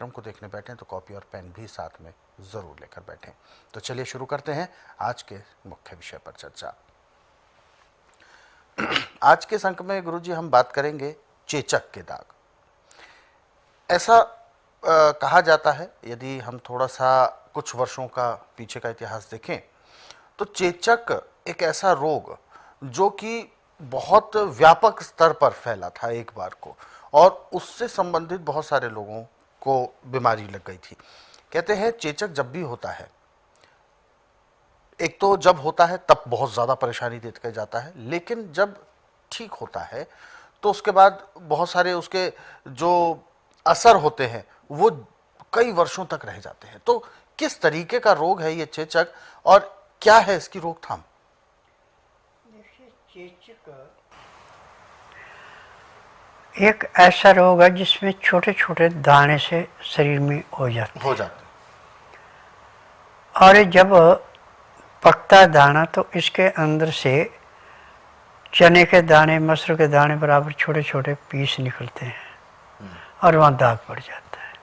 कार्यक्रम को देखने बैठें तो कॉपी और पेन भी साथ में ज़रूर लेकर बैठें। तो चलिए शुरू करते हैं आज के मुख्य विषय पर चर्चा। आज के अंक में गुरुजी हम बात करेंगे चेचक के दाग। ऐसा कहा जाता है, यदि हम थोड़ा सा कुछ वर्षों का पीछे का इतिहास देखें तो चेचक एक ऐसा रोग जो कि बहुत व्यापक स्तर पर फैला था एक बार को, और उससे संबंधित बहुत सारे लोगों को बीमारी लग गई थी। कहते हैं चेचक जब भी होता है, एक तो जब होता है तब बहुत ज़्यादा परेशानी देकर जाता है, लेकिन जब ठीक होता है तो उसके बाद बहुत सारे उसके जो असर होते हैं वो कई वर्षों तक रह जाते हैं। तो किस तरीके का रोग है ये चेचक और क्या है इसकी रोकथाम? देखिए, चेचक एक ऐसा रोग है जिसमें छोटे छोटे दाने से शरीर में हो जाते हैं। और ये जब पकता दाना तो इसके अंदर से चने के दाने, मसूर के दाने बराबर छोटे छोटे पीस निकलते हैं और वहाँ दाग पड़ जाता है।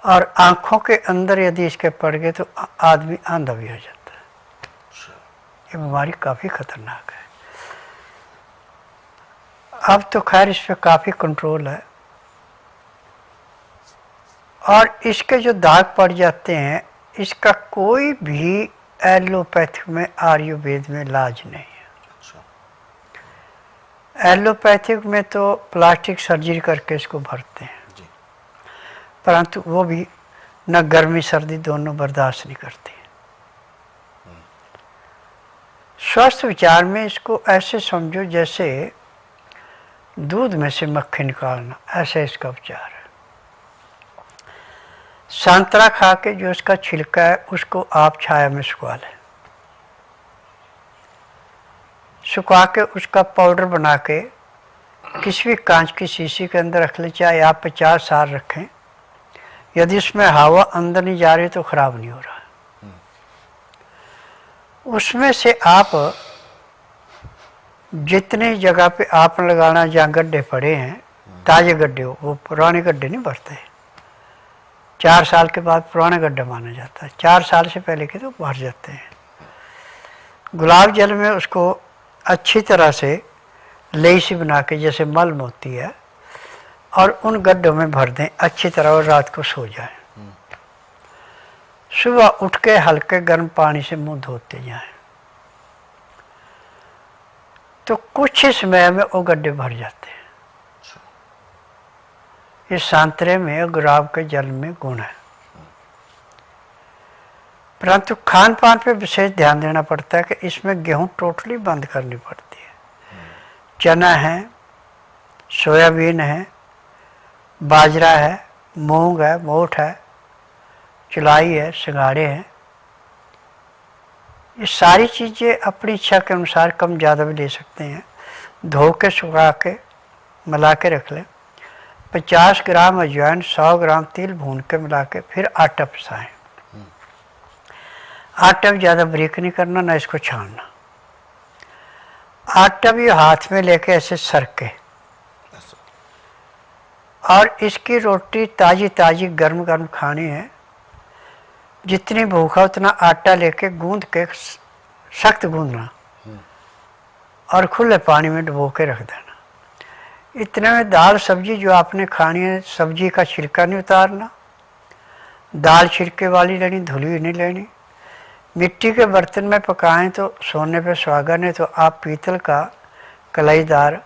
और आँखों के अंदर यदि इसके पड़ गए तो आदमी अंधा भी हो जाता है। ये बीमारी काफ़ी खतरनाक है। अब तो खैर इस पर काफ़ी कंट्रोल है, और इसके जो दाग पड़ जाते हैं इसका कोई भी एलोपैथिक में, आयुर्वेद में इलाज नहीं है। एलोपैथिक में तो प्लास्टिक सर्जरी करके इसको भरते हैं, परंतु वो भी न गर्मी सर्दी दोनों बर्दाश्त नहीं करती। स्वस्थ विचार में इसको ऐसे समझो जैसे दूध में से मक्खी निकालना, ऐसे इसका उपचार है। संतरा खा के जो इसका छिलका है उसको आप छाया में सुखा लें, सुखा के उसका पाउडर बना के किसी भी कांच की शीशी के अंदर रख लें, चाहे आप 50 साल रखें। यदि उसमें हवा अंदर नहीं जा रही तो खराब नहीं हो रहा। उसमें से आप जितनी जगह पे आप लगाना जहाँ गड्ढे पड़े हैं, ताजे गड्ढे हो, वो पुराने गड्ढे नहीं भरते। 4 साल के बाद पुराना गड्ढा माना जाता है, 4 साल से पहले के तो भर जाते हैं। गुलाब जल में उसको अच्छी तरह से लेसी बना के जैसे मल मोती है, और उन गड्ढों में भर दें अच्छी तरह, और रात को सो जाएं। सुबह उठ के हल्के गर्म पानी से मुंह धोते जाएं, तो कुछ ही समय में वो गड्ढे भर जाते हैं। ये संतरे में और गुलाब के जल में गुण है। परंतु खान पान पे विशेष ध्यान देना पड़ता है कि इसमें गेहूं टोटली बंद करनी पड़ती है। चना है, सोयाबीन है, बाजरा है, मूंग है, मोठ है, चुलाई है, सिंघाड़े हैं। ये सारी चीज़ें अपनी इच्छा के अनुसार कम ज़्यादा भी ले सकते हैं। धो के सुखा के मिला के रख लें। 50 ग्राम अजवाइन, 100 ग्राम तिल भून के मिला के फिर आटा पिसाएं। आटा भी ज़्यादा बारीक नहीं करना, ना इसको छानना। आटा भी हाथ में लेके ऐसे सरके, और इसकी रोटी ताज़ी ताज़ी गर्म गर्म खानी है। जितनी भूखा उतना आटा लेके गूंद के सख्त गूंदना, और खुले पानी में डुबो के रख देना। इतने में दाल सब्जी जो आपने खानी है, सब्जी का छिलका नहीं उतारना, दाल छिलके वाली लेनी, धुली हुई नहीं लेनी। मिट्टी के बर्तन में पकाएं तो सोने पे सुहागा, नहीं तो आप पीतल का कलाईदार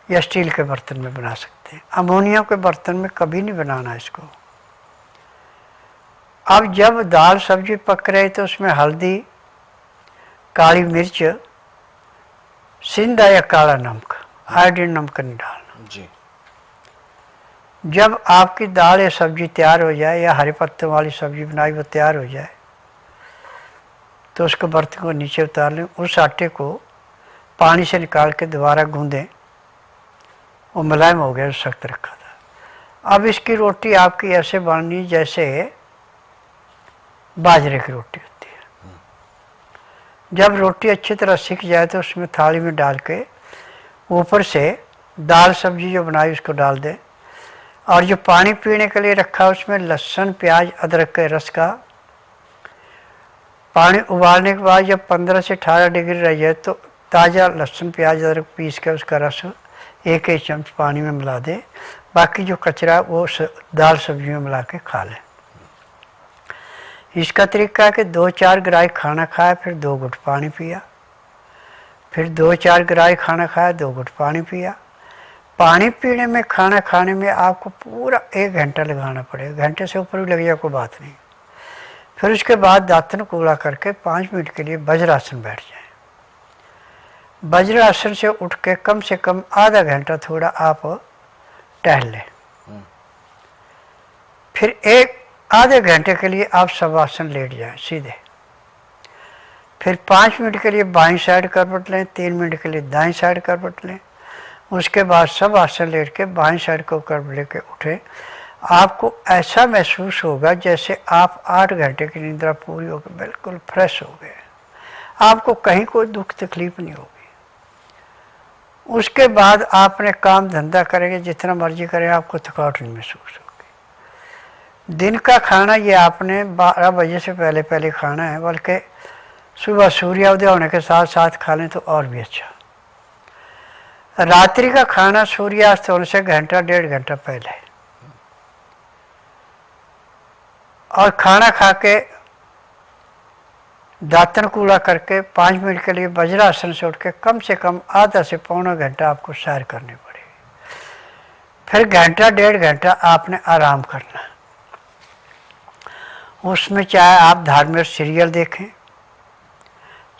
या स्टील के बर्तन में बना सकते हैं। अमोनिया के बर्तन में कभी नहीं बनाना इसको। अब जब दाल सब्जी पक रही तो उसमें हल्दी, काली मिर्च, सिंधा या काला नमक, आयोडीन नमक नहीं डालना जी। जब आपकी दाल या सब्जी तैयार हो जाए, या हरे पत्तों वाली सब्जी बनाई वो तैयार हो जाए, तो उसको बर्तन को नीचे उतार लें। उस आटे को पानी से निकाल के दोबारा गूंदें, वो मुलायम हो गया, सख्त रखा था। अब इसकी रोटी आपकी ऐसे बननी जैसे बाजरे की रोटी होती है। जब रोटी अच्छी तरह सिक जाए तो उसमें थाली में डाल के ऊपर से दाल सब्जी जो बनाई उसको डाल दें, और जो पानी पीने के लिए रखा उसमें लहसुन प्याज अदरक के रस का पानी उबालने के बाद जब 15 से 18 डिग्री रह जाए तो ताज़ा लहसुन प्याज अदरक पीस के उसका रस एक चम्मच पानी में मिला दे। बाकी जो कचरा वो दाल सब्जी में मिला के खा लें। इसका तरीका है कि 2-4 ग्राही खाना खाया फिर 2 घुट पानी पिया, फिर 2-4 ग्राही खाना खाया 2 घुट पानी पिया। पानी पीने में खाना खाने में आपको पूरा 1 घंटा लगाना पड़ेगा, घंटे से ऊपर भी लग जाए कोई बात नहीं। फिर उसके बाद दातन कूड़ा करके 5 मिनट के लिए वज्रासन बैठ जाए। वज्रासन से उठ के कम आधा घंटा थोड़ा आप टहल लें। फिर आधे घंटे के लिए आप शवासन लेट जाएं सीधे। फिर 5 मिनट के लिए बाईं साइड करवट लें, 3 मिनट के लिए दाईं साइड करवट लें। उसके बाद शवासन लेट के बाईं साइड को करवट लेके उठें। आपको ऐसा महसूस होगा जैसे आप 8 घंटे की निद्रा पूरी होकर बिल्कुल फ्रेश हो गए, आपको कहीं कोई दुख तकलीफ नहीं होगी। उसके बाद आपने काम धंधा करेंगे जितना मर्जी करें, आपको थकावट नहीं महसूस होगी। दिन का खाना ये आपने 12 बजे से पहले खाना है, बल्कि सुबह सूर्योदय होने के साथ साथ खा लें तो और भी अच्छा। रात्रि का खाना सूर्यास्त होने से घंटा 1.5 घंटा पहले, और खाना खा के दातन कूड़ा करके 5 मिनट के लिए वज्रासन से उठ के कम आधा से पौना घंटा आपको सैर करनी पड़ेगी। फिर घंटा 1.5 घंटा आपने आराम करना। उसमें चाहे आप धार्मिक सीरियल देखें,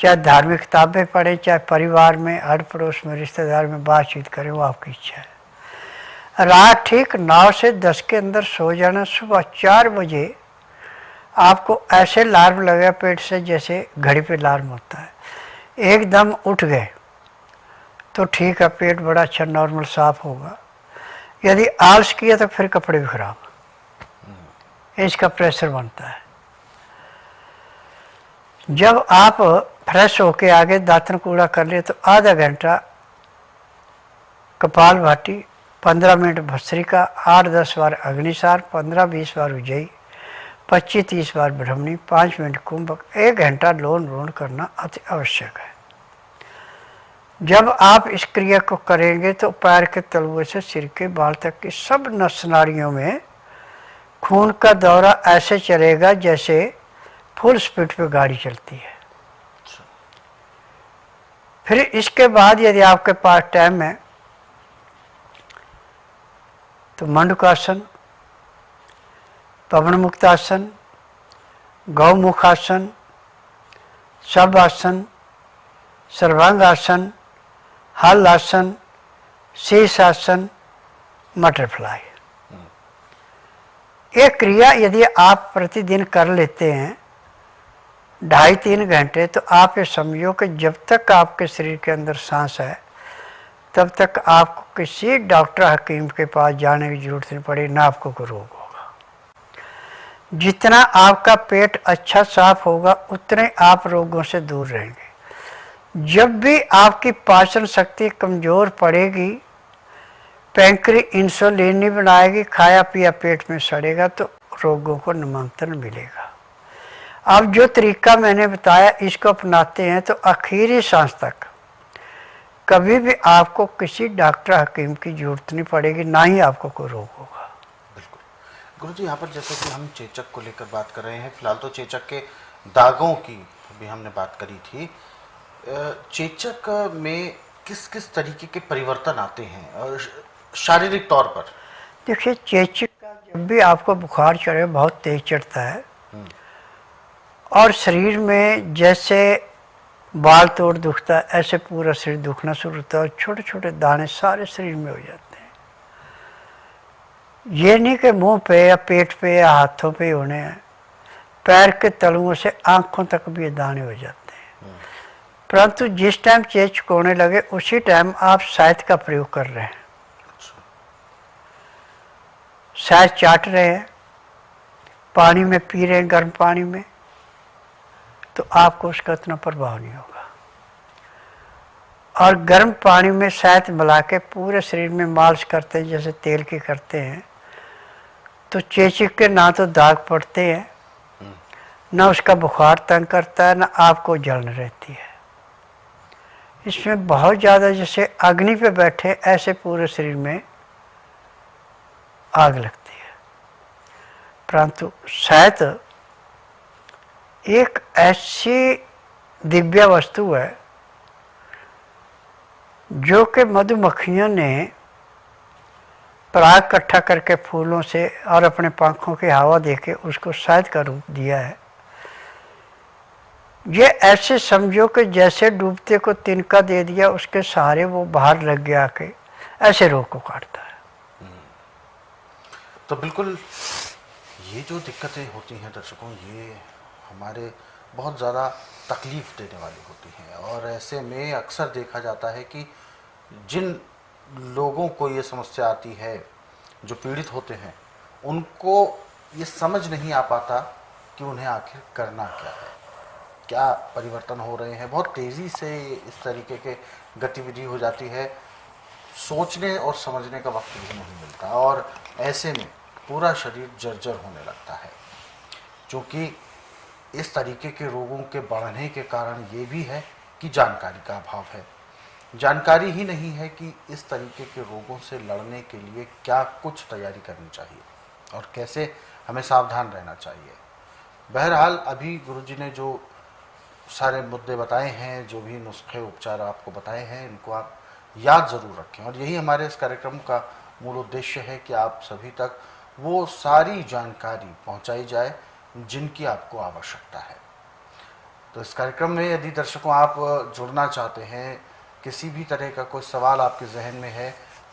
चाहे धार्मिक किताबें पढ़ें, चाहे परिवार में अड़ पड़ोस में रिश्तेदार में बातचीत करें, वो आपकी इच्छा है। रात ठीक 9 से 10 के अंदर सो जाना। सुबह 4 बजे आपको ऐसे अलार्म लगेगा पेट से जैसे घड़ी पे अलार्म होता है। एकदम उठ गए तो ठीक है, पेट बड़ा अच्छा नॉर्मल साफ होगा। यदि आलस किया तो फिर कपड़े भी खराब, इसका प्रेशर बनता है। जब आप फ्रेश होके आगे दातन कूड़ा कर लिए तो आधा घंटा कपाल भाती, 15 मिनट भस्त्रिका, 8-10 बार अग्निसार, 15-20 बार उज्जयी, 25-30 बार ब्रह्मणी, 5 मिनट कुंभक, 1 घंटा लोन रोन करना अति आवश्यक है। जब आप इस क्रिया को करेंगे तो पैर के तलुए से सिर के बाल तक की सब नस नाड़ियों में खून का दौरा ऐसे चलेगा जैसे फुल स्पीड पे गाड़ी चलती है। फिर इसके बाद यदि आपके पास टाइम है तो मंडूकासन, पवन मुक्तासन, गौमुखासन, शवासन, सर्वांगासन, हलासन, शीर्षासन, बटरफ्लाई। ये क्रिया यदि आप प्रतिदिन कर लेते हैं 2.5-3 घंटे, तो आप ये समझो कि जब तक आपके शरीर के अंदर सांस है तब तक आपको किसी डॉक्टर हकीम के पास जाने की जरूरत नहीं पड़ेगी, ना आपको कोई रोग होगा। जितना आपका पेट अच्छा साफ होगा उतने आप रोगों से दूर रहेंगे। जब भी आपकी पाचन शक्ति कमज़ोर पड़ेगी, पैंक्री इंसुलिन नहीं बनाएगी, खाया पिया पेट में सड़ेगा, तो रोगों को निमंत्रण मिलेगा। अब जो तरीका मैंने बताया इसको अपनाते हैं तो आखिरी सांस तक कभी भी आपको किसी डॉक्टर हकीम की जरूरत नहीं पड़ेगी, ना ही आपको कोई रोग होगा। बिल्कुल गुरुजी, यहाँ पर जैसे कि हम चेचक को लेकर बात कर रहे हैं, फिलहाल तो चेचक के दागों की भी हमने बात करी थी। चेचक में किस किस तरीके के परिवर्तन आते हैं और शारीरिक तौर पर? देखिए, चेचक का जब भी आपको बुखार चढ़े, बहुत तेज चढ़ता है और शरीर में जैसे बाल तोड़ दुखता है ऐसे पूरा शरीर दुखना शुरू होता है और छोटे छोटे दाने सारे शरीर में हो जाते हैं। ये नहीं कि मुंह पे या पेट पे या हाथों पे होने हैं, पैर के तलुओं से आंखों तक भी ये दाने हो जाते हैं। परंतु जिस टाइम चेचक होने लगे उसी टाइम आप शहद का प्रयोग कर रहे हैं, शहद चाट रहे हैं, पानी में पी रहे हैं, गर्म पानी में, तो आपको उसका इतना प्रभाव नहीं होगा। और गर्म पानी में शहद मिला के पूरे शरीर में मालिश करते हैं जैसे तेल की करते हैं, तो चेचक के ना तो दाग पड़ते हैं, ना उसका बुखार तंग करता है, ना आपको जलन रहती है। इसमें बहुत ज़्यादा जैसे अग्नि पे बैठे ऐसे पूरे शरीर में आग लगती है। परंतु शहद एक ऐसी दिव्य वस्तु है जो कि मधुमक्खियों ने पराग इकट्ठा करके फूलों से और अपने पंखों की हवा देके उसको शहद का रूप दिया है। ये ऐसे समझो कि जैसे डूबते को तिनका दे दिया, उसके सहारे वो बाहर लग गया के ऐसे रोग को काटता है। तो बिल्कुल ये जो दिक्कतें होती हैं दर्शकों, ये हमारे बहुत ज़्यादा तकलीफ़ देने वाली होती हैं, और ऐसे में अक्सर देखा जाता है कि जिन लोगों को ये समस्या आती है, जो पीड़ित होते हैं, उनको ये समझ नहीं आ पाता कि उन्हें आखिर करना क्या है, क्या परिवर्तन हो रहे हैं। बहुत तेज़ी से इस तरीके के गतिविधि हो जाती है, सोचने और समझने का वक्त भी नहीं मिलता, और ऐसे में पूरा शरीर जर्जर होने लगता है। क्योंकि इस तरीके के रोगों के बढ़ने के कारण ये भी है कि जानकारी का अभाव है। जानकारी ही नहीं है कि इस तरीके के रोगों से लड़ने के लिए क्या कुछ तैयारी करनी चाहिए और कैसे हमें सावधान रहना चाहिए। बहरहाल अभी गुरुजी ने जो सारे मुद्दे बताए हैं, जो भी नुस्खे उपचार आपको बताए हैं, इनको आप याद ज़रूर रखें, और यही हमारे इस कार्यक्रम का मूल उद्देश्य है कि आप सभी तक वो सारी जानकारी पहुंचाई जाए जिनकी आपको आवश्यकता है। तो इस कार्यक्रम में यदि दर्शकों आप जुड़ना चाहते हैं, किसी भी तरह का कोई सवाल आपके जहन में है,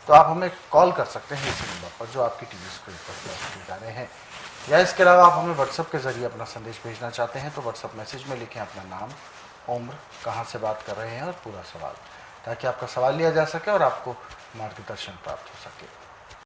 तो आप हमें कॉल कर सकते हैं इसी नंबर पर जो आपकी टीवी स्क्रीन पर प्रदर्शित जा रहे हैं, या इसके अलावा आप हमें व्हाट्सएप के ज़रिए अपना संदेश भेजना चाहते हैं तो व्हाट्सएप मैसेज में लिखें अपना नाम, उम्र, कहाँ से बात कर रहे हैं और पूरा सवाल, ताकि आपका सवाल लिया जा सके और आपको मार्गदर्शन प्राप्त हो सके।